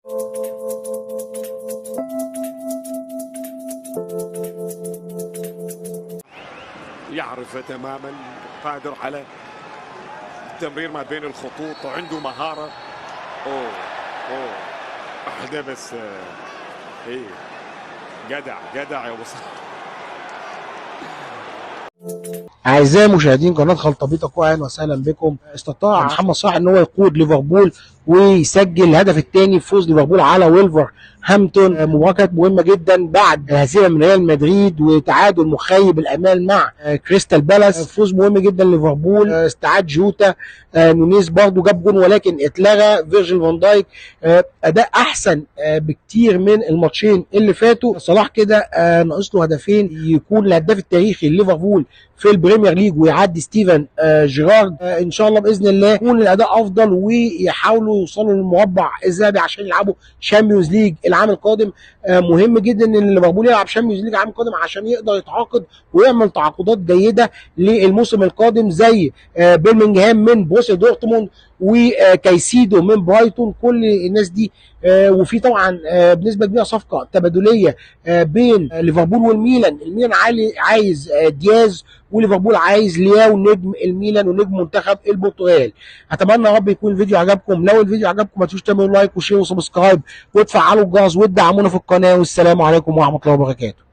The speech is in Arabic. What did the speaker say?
يعرف تماما، قادر على التمرير ما بين الخطوط وعنده مهارة. اوه واحدة بس. ايه جدع يا وصل. أعزائي مشاهدين قناة خلطبيطة، أهلا وسهلا بكم. استطاع محمد صلاح إن هو يقود ليفربول ويسجل الهدف الثاني في فوز ليفربول على ويلفرهامبتون. مباراة كانت مهمة جدا بعد الهزيمة من ريال مدريد وتعادل مخيب الآمال مع كريستال بالاس. فوز مهم جدا ليفربول. استعاد جوتا، نونيز برضه جاب جون ولكن اتلغى. فيرجيل فان دايك أداء أحسن بكتير من الماتشين اللي فاتوا. صلاح كده ناقص له هدفين يكون الهداف التاريخي لليفربول في البريمير ليج ويعدي ستيفن جيرارد. ان شاء الله باذن الله يكون الاداء افضل ويحاولوا يوصلوا للمربع الذهبي عشان يلعبوا شامبيونز ليج العام القادم. مهم جدا ان ليفربول يلعب شامبيونز ليج العام القادم عشان يقدر يتعاقد ويعمل تعاقدات جيده للموسم القادم، زي بيرمنجهام من بروسيا دورتموند وكايسيدو من برايتون. كل الناس دي وفي طبعا بنسبه كبيره صفقه تبادليه بين ليفربول والميلان. الميلان عايز دياز وليفربول عايز لياو نجم الميلان ونجم منتخب البرتغال. اتمنى يا رب يكون الفيديو عجبكم. لو الفيديو عجبكم ما تنسوش تعملوا لايك وشير وسبسكرايب وتفعلوا الجرس وتدعمونا في القناه. والسلام عليكم ورحمه الله وبركاته.